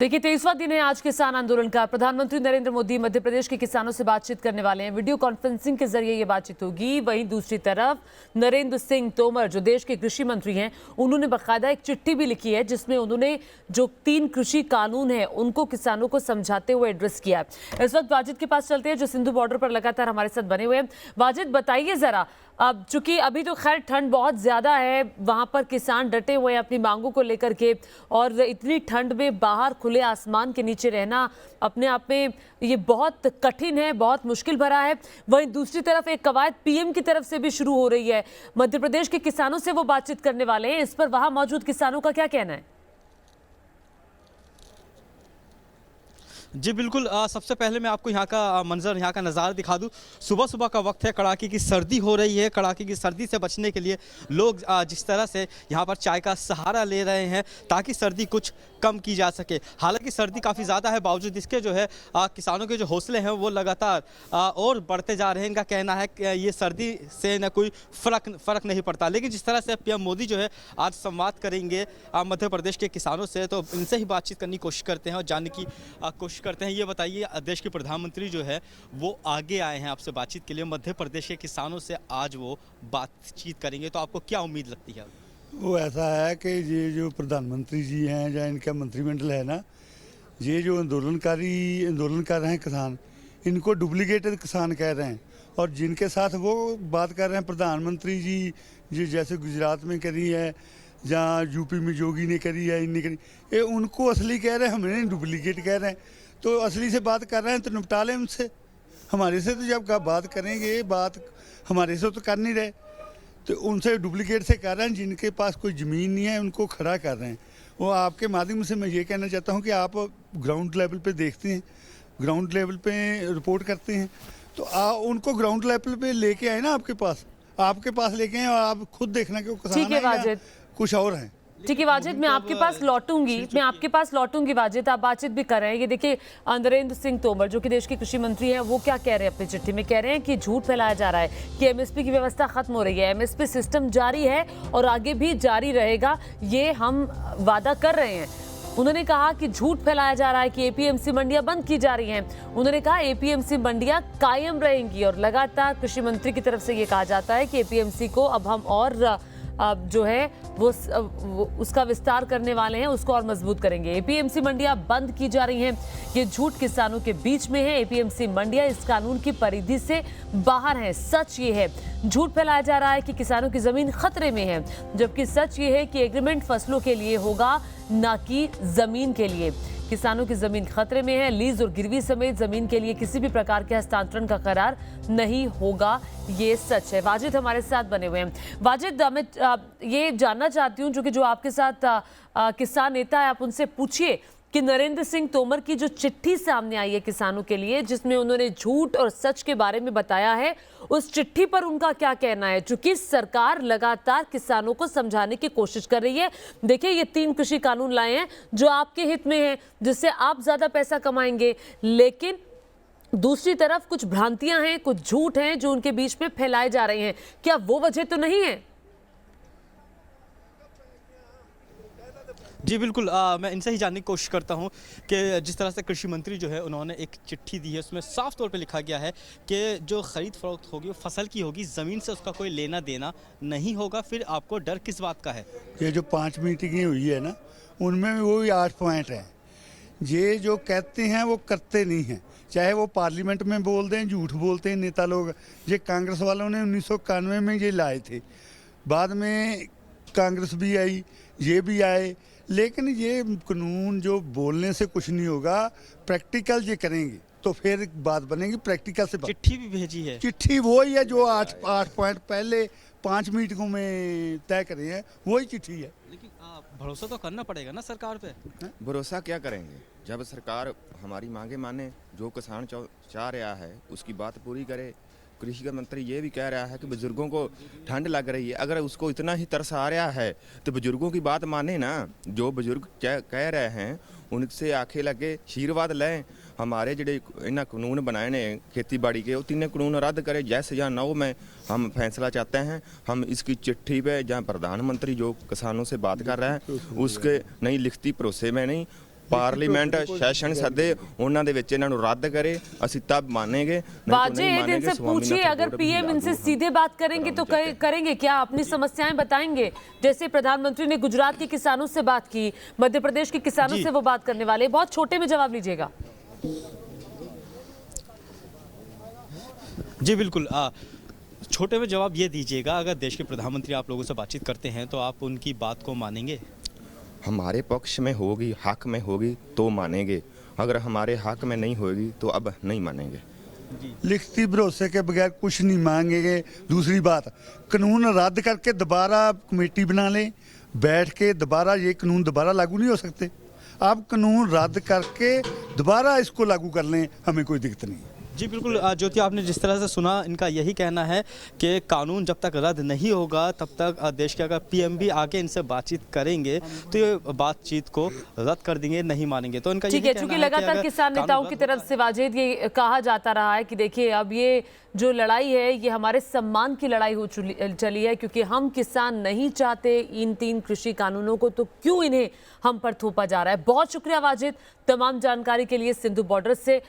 देखिए 23वां दिन है आज किसान आंदोलन का। प्रधानमंत्री नरेंद्र मोदी मध्य प्रदेश के किसानों से बातचीत करने वाले हैं। वीडियो कॉन्फ्रेंसिंग के जरिए ये बातचीत होगी। वहीं दूसरी तरफ नरेंद्र सिंह तोमर जो देश के कृषि मंत्री हैं, उन्होंने बाकायदा एक चिट्ठी भी लिखी है जिसमें उन्होंने जो 3 कृषि कानून है उनको किसानों को समझाते हुए एड्रेस किया है। इस वक्त वाजिद के पास चलते हैं जो सिंधु बॉर्डर पर लगातार हमारे साथ बने हुए हैं। वाजिद बताइए जरा, अब चूंकि अभी तो खैर ठंड बहुत ज्यादा है, वहां पर किसान डटे हुए हैं अपनी मांगों को लेकर के, और इतनी ठंड में बाहर खुले आसमान के नीचे रहना अपने आप में ये बहुत कठिन है, बहुत मुश्किल भरा है। वहीं दूसरी तरफ एक कवायद पीएम की तरफ से भी शुरू हो रही है। मध्य प्रदेश के किसानों से वो बातचीत करने वाले हैं। इस पर वहां मौजूद किसानों का क्या कहना है? जी बिल्कुल। सबसे पहले मैं आपको यहाँ का मंजर, यहाँ का नज़ारा दिखा दूँ। सुबह सुबह का वक्त है, कड़ाके की सर्दी हो रही है। कड़ाके की सर्दी से बचने के लिए लोग जिस तरह से यहाँ पर चाय का सहारा ले रहे हैं ताकि सर्दी कुछ कम की जा सके। हालांकि सर्दी काफ़ी ज़्यादा है, बावजूद इसके जो है किसानों के जो हौसले हैं वो लगातार और बढ़ते जा रहे हैं। इनका कहना है कि ये सर्दी से न कोई फ़र्क नहीं पड़ता। लेकिन जिस तरह से पीएम मोदी जो है आज संवाद करेंगे मध्य प्रदेश के किसानों से, तो इनसे ही बातचीत करने की कोशिश करते हैं और जानने की कोशिश करते हैं। ये बताइए, देश के प्रधानमंत्री जो है वो आगे आए हैं आपसे बातचीत के लिए, मध्य प्रदेश के किसानों से आज वो बातचीत करेंगे, तो आपको क्या उम्मीद लगती है? वो ऐसा है कि ये जो प्रधानमंत्री जी हैं या इनका मंत्रिमंडल है ना, ये जो आंदोलन कर रहे हैं किसान, इनको डुप्लीकेटेड किसान कह रहे हैं। और जिनके साथ वो बात कर रहे हैं प्रधानमंत्री जी, ये जैसे गुजरात में करी है, जहाँ यूपी में योगी ने करी है, इनने करी, ये उनको असली कह रहे हैं, हमें डुप्लीकेट कह रहे हैं। तो असली से बात कर रहे हैं तो निपटा लें उनसे। हमारे से तो जब बात करेंगे, बात हमारे से तो कर नहीं रहे, तो उनसे डुप्लीकेट से कर रहे हैं। जिनके पास कोई ज़मीन नहीं है उनको खड़ा कर रहे हैं। वो आपके माध्यम से मैं ये कहना चाहता हूँ कि आप ग्राउंड लेवल पे देखते हैं, ग्राउंड लेवल पे रिपोर्ट करते हैं, तो उनको ग्राउंड लेवल पे लेके आए ना, आपके पास लेके आए और आप खुद देखना कि वो किसान है कुछ और है। ठीक है वाजिद, मैं आपके पास लौटूंगी। वाजिद, आप बातचीत भी कर रहे हैं। ये देखिए नरेंद्र सिंह तोमर जो कि देश के कृषि मंत्री हैं, वो क्या कह रहे हैं अपनी चिट्ठी में? कह रहे हैं कि झूठ फैलाया जा रहा है कि एमएसपी की व्यवस्था खत्म हो रही है। एमएसपी सिस्टम जारी है और आगे भी जारी रहेगा, ये हम वादा कर रहे हैं। उन्होंने कहा कि झूठ फैलाया जा रहा है कि एपीएमसी मंडियां बंद की जा रही हैं। उन्होंने कहा एपीएमसी मंडियां कायम रहेंगी, और लगातार कृषि मंत्री की तरफ से ये कहा जाता है कि एपीएमसी को अब हम और जो है वो उसका विस्तार करने वाले हैं, उसको और मजबूत करेंगे। एपीएमसी मंडियां बंद की जा रही हैं, ये झूठ किसानों के बीच में है। एपीएमसी मंडियां इस कानून की परिधि से बाहर हैं। सच ये है, झूठ फैलाया जा रहा है कि किसानों की जमीन खतरे में है, जबकि सच ये है कि एग्रीमेंट फसलों के लिए होगा, ना कि जमीन के लिए। किसानों की जमीन खतरे में है। लीज और गिरवी समेत जमीन के लिए किसी भी प्रकार के हस्तांतरण का करार नहीं होगा, ये सच है। वाजिद हमारे साथ बने हुए हैं। वाजिद, मैं ये जानना चाहती हूँ, जो आपके साथ किसान नेता है, आप उनसे पूछिए कि नरेंद्र सिंह तोमर की जो चिट्ठी सामने आई है किसानों के लिए, जिसमें उन्होंने झूठ और सच के बारे में बताया है, उस चिट्ठी पर उनका क्या कहना है? चूंकि सरकार लगातार किसानों को समझाने की कोशिश कर रही है। देखिए ये 3 कृषि कानून लाए हैं जो आपके हित में हैं, जिससे आप ज्यादा पैसा कमाएंगे, लेकिन दूसरी तरफ कुछ भ्रांतियां हैं, कुछ झूठ हैं जो उनके बीच में फैलाए जा रहे हैं। क्या वो वजह तो नहीं है? जी बिल्कुल। मैं इनसे ही जानने की कोशिश करता हूं कि जिस तरह से कृषि मंत्री जो है उन्होंने एक चिट्ठी दी है, उसमें साफ तौर पे लिखा गया है कि जो खरीद फरोख्त होगी वो फसल की होगी, ज़मीन से उसका कोई लेना देना नहीं होगा। फिर आपको डर किस बात का है? ये जो 5 मीटिंगें हुई है ना, उनमें वो 8 पॉइंट हैं। ये जो कहते हैं वो करते नहीं हैं, चाहे वो पार्लियामेंट में बोल दें, झूठ बोलते हैं नेता लोग। ये कांग्रेस वालों ने 1991 में ये लाए थे, बाद में कांग्रेस भी आई, ये भी आए, लेकिन ये कानून जो बोलने से कुछ नहीं होगा, प्रैक्टिकल ये करेंगे तो फिर बात बनेगी। प्रैक्टिकल से चिट्ठी भी भेजी है, चिट्ठी वही है जो 8 पॉइंट पहले 5 मीटिंगों में तय करे हैं, वही चिट्ठी है। लेकिन भरोसा तो करना पड़ेगा ना सरकार पे। भरोसा क्या करेंगे जब सरकार हमारी मांगे माने, जो किसान चाह रहा है उसकी बात पूरी करे। कृषि का मंत्री ये भी कह रहा है कि बुजुर्गों को ठंड लग रही है, अगर उसको इतना ही तरस आ रहा है तो बुजुर्गों की बात माने ना। जो बुजुर्ग कह रहे हैं उनसे आखे लगे, आशीर्वाद लें। हमारे ਜਿਹੜੇ ਇਹਨਾਂ कानून बनाए ने खेती बाड़ी के, वो 3 कानून रद्द करें, जैसे या 9 में हम फैसला चाहते हैं। हम इसकी चिट्ठी पे जहाँ प्रधानमंत्री जो किसानों से बात कर रहे हैं उसके नहीं लिखती भरोसे में नहीं, ਪਾਰਲੀਮੈਂਟ ਸੈਸ਼ਨ ਸੱਦੇ ਉਹਨਾਂ ਦੇ ਵਿੱਚ ਇਹਨਾਂ ਨੂੰ ਰੱਦ ਕਰੇ ਅਸੀਂ तब मानेंगे नहीं तो वाजेद नहीं इनसे मानेंगे। पूछिए, स्वामीनाथन अगर बोर्ड भी पीएम लागू इनसे होगा। सीधे बात करेंगे तो करेंगे क्या, अपनी समस्याएं बताएंगे? जैसे प्रधानमंत्री ने गुजरात के किसानों से बात की, मध्य प्रदेश के किसानों जी। से वो बात करने वाले, बहुत छोटे में जवाब लीजिएगा। जी बिल्कुल, छोटे में जवाब ये दीजिएगा, अगर देश के प्रधानमंत्री आप लोगों से बातचीत करते हैं तो आप उनकी बात को मानेंगे? हमारे पक्ष में होगी, हक में होगी तो मानेंगे, अगर हमारे हक में नहीं होगी तो अब नहीं मानेंगे। लिखती भरोसे के बगैर कुछ नहीं मांगेंगे। दूसरी बात, कानून रद्द करके दोबारा कमेटी बना लें, बैठ के दोबारा ये कानून दोबारा लागू नहीं हो सकते। आप कानून रद्द करके दोबारा इसको लागू कर लें, हमें कोई दिक्कत नहीं। जी बिल्कुल, ज्योति आपने जिस तरह से सुना, इनका यही कहना है कि कानून जब तक रद्द नहीं होगा तब तक देश के अगर पीएम भी आके इनसे बातचीत करेंगे तो ये बातचीत को रद्द कर देंगे, नहीं मानेंगे। तो इनका ठीक यही है, कहना चूंकि है कि लगातार अगर किसान कानून नेताओं रद्द की तरफ से वाजेद ये कहा जाता रहा है कि देखिए अब ये जो लड़ाई है ये हमारे सम्मान की लड़ाई हो चली है, क्योंकि हम किसान नहीं चाहते इन 3 कृषि कानूनों को, तो क्यों इन्हें हम पर थोपा जा रहा है। बहुत शुक्रिया वाजेद तमाम जानकारी के लिए सिंधु बॉर्डर से।